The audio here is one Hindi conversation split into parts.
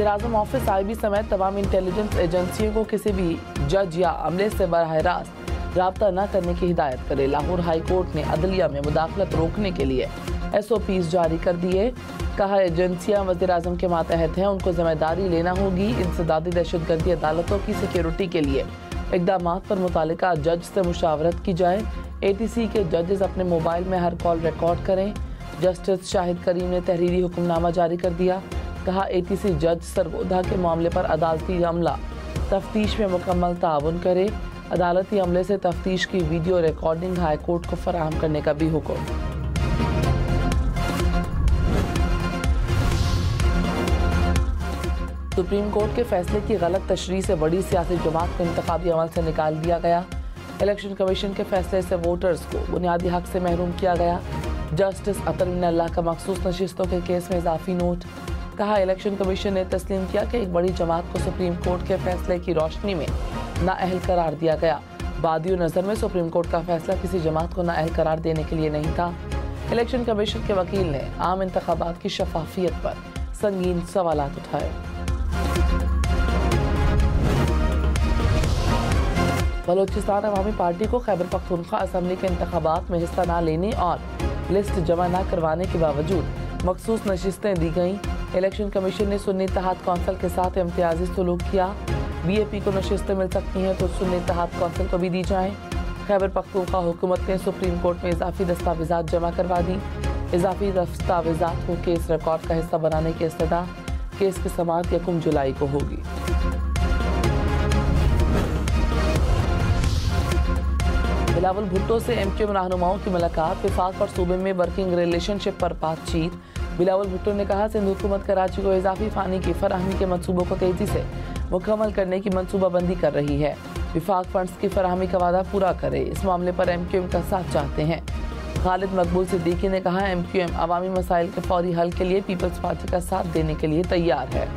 वज़ीर-ए-आज़म ऑफिस IB समेत तमाम इंटेलिजेंस एजेंसियों को किसी भी जज या अमले से बराह रास्त राब्ता न करने की हिदायत करे। लाहौर हाई कोर्ट ने अदलिया में मुदाखलत रोकने के लिए SOPs जारी कर दिए। कहा एजेंसियां वज़ीर-ए-आज़म के मातहत हैं, उनको जिम्मेदारी लेना होगी। इंसदादी दहशतगर्दी अदालतों की सिक्योरिटी के लिए इक़दामात पर मुतालिका जज से मुशावरत की जाए। ATC के जजेस अपने मोबाइल में हर कॉल रिकॉर्ड करें। जस्टिस शाहिद करीम ने तहरीरी हुक्मनामा जारी कर दिया। कहा ATC जज सरगोधा के मामले पर अदालती अमला तफ्तीश में मुकम्मल ताउन करे। अदालती अमले से तफ्तीश की वीडियो रिकॉर्डिंग हाई कोर्ट को फराहम करने का भी हुक्म। सुप्रीम कोर्ट के फैसले की गलत तशरीह से बड़ी सियासी जमात को इंतखाबी अमल से निकाल दिया गया। इलेक्शन कमीशन के फैसले से वोटर्स को बुनियादी हक से महरूम किया गया। जस्टिस अतर मिनल्लाह का मखसूस नशिस्तों के केस में इजाफी नोट। कहा इलेक्शन कमीशन ने तस्लीम किया कि एक बड़ी जमात को सुप्रीम कोर्ट के फैसले की रोशनी में नाअहल करार दिया गया। बादियों नज़र में सुप्रीम कोर्ट का फैसला किसी जमात को नाअहल करार देने के लिए नहीं था। इलेक्शन कमीशन के वकील ने आम इंतखाबात की शफाफियत पर संगीन सवालात उठाए। बलोचिस्तान अवामी पार्टी को खैबर पख्तूनख्वा असम्बली के इंतखाबात में हिस्सा न लेने और लिस्ट जमा न करवाने के बावजूद मखसूस नशिस्तें दी गईं। इलेक्शन कमीशन ने सुन्नी इत्तेहाद कौंसिल के साथ इम्तियाजी सलूक किया। BAP को नशिस्तें मिल सकती हैं तो सुन्नी इत्तेहाद कौंसिल को भी दी जाएं। खैबर पख्तूनख्वा हुकूमत ने सुप्रीम कोर्ट में इजाफी दस्तावेजात जमा करवा दी। इजाफी दस्तावेजात को केस रिकॉर्ड का हिस्सा बनाने की इस्तदा। केस की समाअत 1 जुलाई को होगी। बिलावल भुट्टो से MQM रहनुमाओं की मुलाकात। वफाक और सूबे में वर्किंग रिलेशनशिप पर बातचीत। बिलावल भुट्टो ने कहा सिंध हुकूमत कराची को इजाफी पानी की फराहमी के मंसूबों को तेजी से मुकम्मल करने की मनसूबाबंदी कर रही है। वफाक फंड्स की फराहमी का वादा पूरा करे। इस मामले पर MQM का साथ चाहते हैं। खालिद मकबूल सिद्दीकी ने कहा MQM अवामी मसाइल के फौरी हल के लिए पीपल्स पार्टी का साथ देने के लिए तैयार है।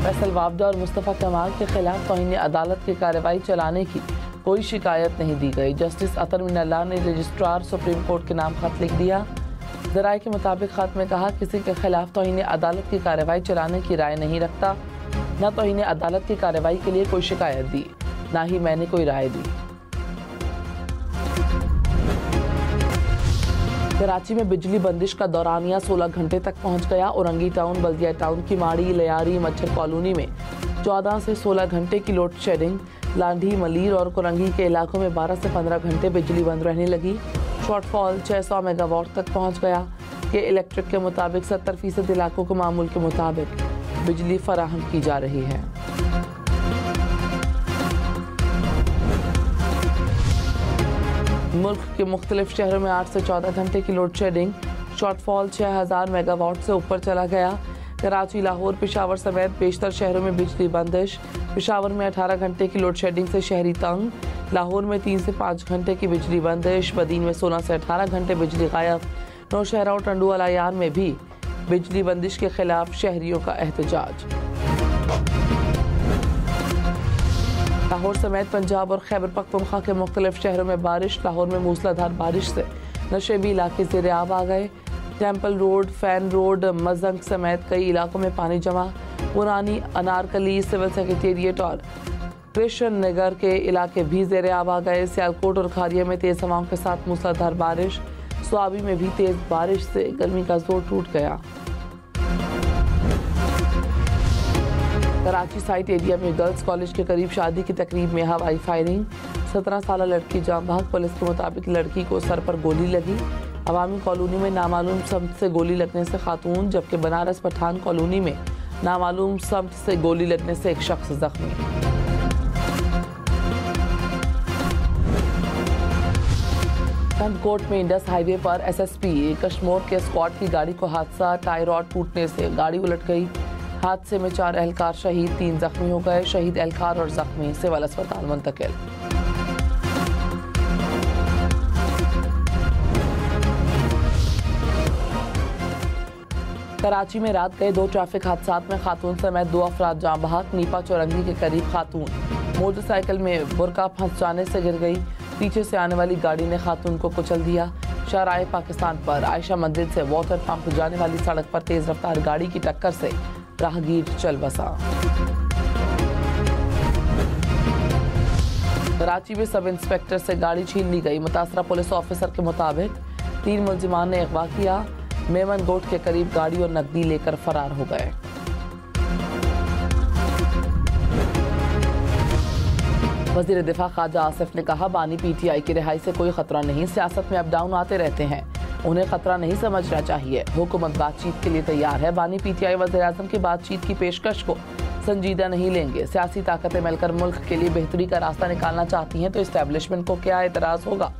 फैसल वाबदा और मुस्तफ़ा कमाल के खिलाफ तौहीन अदालत की कार्रवाई चलाने की कोई शिकायत नहीं दी गई। जस्टिस अतर मिनल्लाह ने रजिस्ट्रार सुप्रीम कोर्ट के नाम खत लिख दिया। ज़राए के मुताबिक खत में कहा किसी के खिलाफ तौहीन अदालत की कार्रवाई चलाने की राय नहीं रखता। न तौहीन अदालत की कार्रवाई के लिए कोई शिकायत दी, ना ही मैंने कोई राय दी। कराची में बिजली बंदिश का दौरानिया 16 घंटे तक पहुंच गया। औरंगी टाउन, बल्दिया टाउन की माड़ी, लयारी, मच्छर कॉलोनी में 14 से 16 घंटे की लोड शेडिंग। लांढी, मलीर और कुरंगी के इलाकों में 12 से 15 घंटे बिजली बंद रहने लगी। शॉर्टफॉल 600 मेगावाट तक पहुंच गया। के इलेक्ट्रिक के मुताबिक 70% इलाकों को मामूल के मुताबिक बिजली फराहम की जा रही है। मुल्क के मुख्तलिफ शहरों में 8 से 14 घंटे की लोड शेडिंग। शॉर्टफॉल 6000 मेगावाट से ऊपर चला गया। कराची, लाहौर, पेशावर समेत बेशतर शहरों में बिजली बंदिश। पेशावर में 18 घंटे की लोड शेडिंग से शहरी तंग। लाहौर में 3 से 5 घंटे की बिजली बंदिश। बदीन में 16 से 18 घंटे बिजली गायब। नौशहरा और टंडू अलायार में भी बिजली बंदिश के खिलाफ शहरियों का एहतजाज। लाहौर समेत पंजाब और खैबर पख्तूनख्वा के मुख्तलिफ शहरों में बारिश। लाहौर में मूसलाधार बारिश से नशेबी इलाके ज़ेरे आब आ गए। Temple road, fan road, Mazang समेत कई इलाकों में पानी जमा। पुरानी, अनारकली, सिविल सेक्रेटेरिएट और कृष्ण नगर के इलाके भी ज़ेरे आब आ गए। सियालकोट और खारिया में तेज़ हवाओं के साथ मूसलाधार बारिश। स्वाबी में भी तेज़ बारिश से गर्मी का जोर टूट गया। कराची साइट एरिया में गर्ल्स कॉलेज के करीब शादी की तकरीब में हवाई फायरिंग। 17 साल लड़की जाँ बहक। पुलिस के मुताबिक लड़की को सर पर गोली लगी। अवामी कॉलोनी में नामालूम समत से गोली लगने से खातून, जबकि बनारस पठान कॉलोनी में नामालूम समत से गोली लगने से एक शख्स जख्मी। कोट में इंडस हाईवे पर SSP कश्मोर के स्क्वाड की गाड़ी को हादसा। टायर रॉड टूटने से गाड़ी उलट गई। हादसे में 4 एहलकार शहीद, 3 जख्मी हो गए। शहीद एहलकार और जख्मी सिविल अस्पताल मुंतकिल। कराची में रात गए 2 ट्रैफिक हादसात में खातून समेत 2 अफराद जाँ बहक। नीपा चौरंगी के करीब खातून मोटरसाइकिल में बुरका फंस जाने से गिर गई। पीछे से आने वाली गाड़ी ने खातून को कुचल दिया। शाहराह पाकिस्तान पर आयशा मंदिर से वाटर पंप जाने वाली सड़क पर तेज रफ्तार गाड़ी की टक्कर से राहगीर चल बसा। कराची में सब इंस्पेक्टर से गाड़ी छीन ली गई। मुतासरा पुलिस ऑफिसर के मुताबिक 3 मुलजिमान ने अगवा किया। मेमन गोट के करीब गाड़ी और नकदी लेकर फरार हो गए। वज़ीर दिफा ख्वाजा आसिफ ने कहा, बानी पीटीआई की रिहाई से कोई खतरा नहीं। सियासत में अप डाउन आते रहते हैं, उन्हें खतरा नहीं समझना चाहिए। हुकूमत बातचीत के लिए तैयार है। बानी पीटीआई वज़ीर आज़म की बातचीत की पेशकश को संजीदा नहीं लेंगे। सियासी ताकतें मिलकर मुल्क के लिए बेहतरी का रास्ता निकालना चाहती हैं तो इस्टेब्लिशमेंट को क्या एतराज़ होगा।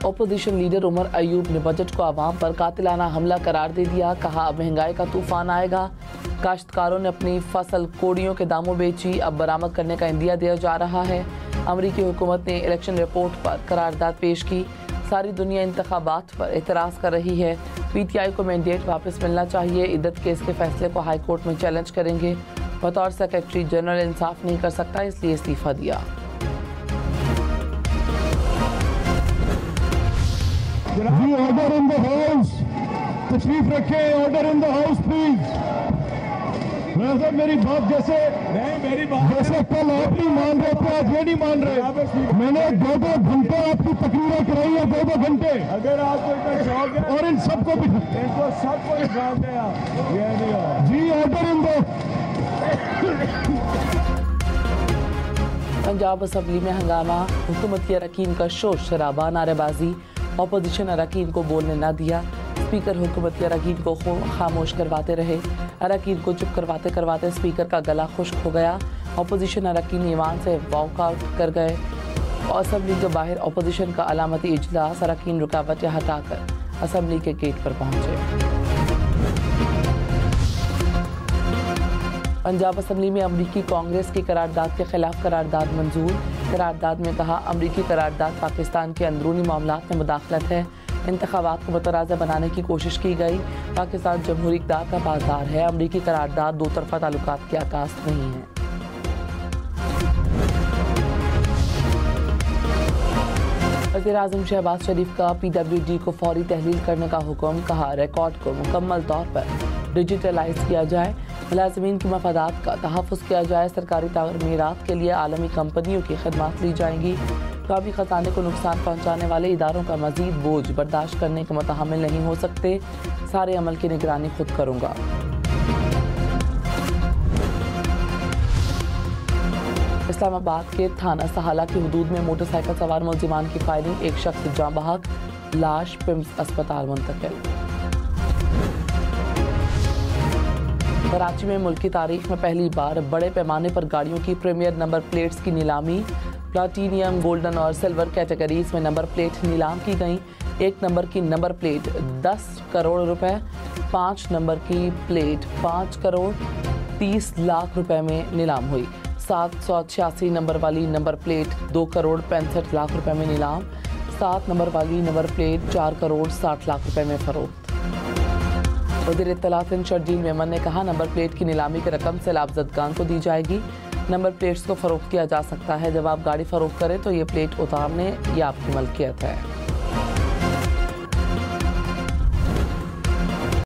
ओपोजिशन लीडर उमर अयूब ने बजट को आवाम पर कातिलाना हमला करार दे दिया। कहा, अब महंगाई का तूफान आएगा। काश्तकारों ने अपनी फसल कोड़ियों के दामों बेची, अब बरामद करने का इंदिया दिया जा रहा है। अमरीकी हुकूमत ने इलेक्शन रिपोर्ट पर करारदाद पेश की। सारी दुनिया इंतखाबात पर एतराज़ कर रही है। पीटीआई को मैंडेट वापस मिलना चाहिए। इद्दत केस के फैसले को हाई कोर्ट में चैलेंज करेंगे। बतौर सेक्रेटरी जनरल इंसाफ नहीं कर सकता, इसलिए इस्तीफा दिया। ऑर्डर इन द हाउस, तशरीफ रखें। Order in the house please. साहब मेरी बात जैसे कल आप नहीं मान रहे थे, आज ये नहीं मान रहे। मैंने 2-2 घंटे आपकी तकरीरें कराई है, 2-2 घंटे। अगर आपको इतना शौक है और इन सबको बिठा जी। ऑर्डर इन दो। पंजाब असम्बली में हंगामा। हुकूमती अरकान का शोर शराबा, नारेबाजी। अपोजिशन अरकान को बोलने न दिया। स्पीकर हुकूमती अरकान को खामोश करवाते रहे। अरकान को चुप करवाते करवाते स्पीकर का गला खुश्क हो गया। अपोजिशन अरकान ईवान से वॉकआउट कर गए। असम्बली के बाहर अपोजिशन का अलामती इजलास। अरकान रुकावटें हटाकर असम्बली के गेट पर पहुंचे। पंजाब असम्बली में अमरीकी कांग्रेस की करारदाद के खिलाफ करारदाद मंजूर। करारदाद में कहा, अमरीकी करारदाद पाकिस्तान के अंदरूनी मामलात में मुदाखलत है। इंतखाबात को मुतराज़ा बनाने की कोशिश की गई। पाकिस्तान जमहूरी इक़्तिदार का बाजार है। अमरीकी करारदाद दो तरफ़ा ताल्लुकात की आकाश नहीं है। वज़ीर आज़म शहबाज शरीफ का PWD को फौरी तहलील करने का हुक्म। कहा, रिकॉर्ड को मुकम्मल तौर पर डिजिटलाइज किया जाए। मुलाज़मीन की मफादात का तहफ़्फ़ुज़ किया जाए। सरकारी तामीरात के लिए आलमी कंपनियों की खदमात ली जाएंगी। कभी ख़जाने को नुकसान पहुँचाने वाले इदारों का मज़ीद बोझ बर्दाश्त करने के मुतहम्मिल नहीं हो सकते। सारे अमल की निगरानी खुद करूँगा। इस्लामाबाद के थाना सहाला की हदूद में मोटरसाइकिल सवार मुलजिमान की फायरिंग। एक शख्स जाँ बहक, लाश पिम्स अस्पताल मुंतकिल। कराची में मुल्क की तारीख में पहली बार बड़े पैमाने पर गाड़ियों की प्रीमियर नंबर प्लेट्स की नीलामी। प्लाटीनियम, गोल्डन और सिल्वर कैटेगरीज में नंबर प्लेट नीलाम की गई। 1 नंबर की नंबर प्लेट 10 करोड़ रुपए, 5 नंबर की प्लेट 5 करोड़ 30 लाख रुपए में नीलाम हुई। 786 नंबर वाली नंबर प्लेट 2 करोड़ 65 लाख रुपए में नीलाम। 7 नंबर वाली नंबर प्लेट 4 करोड़ 60 लाख रुपए में फरोख्त। वज़ीर इत्तलात शर्जील मेमन ने कहा, नंबर प्लेट की नीलामी की रकम सैलाबजदगान को दी जाएगी। नंबर प्लेट्स को फरोख्त किया जा सकता है। जब आप गाड़ी फरोख्त करें तो ये प्लेट उतारने या आपकी मलकियत है।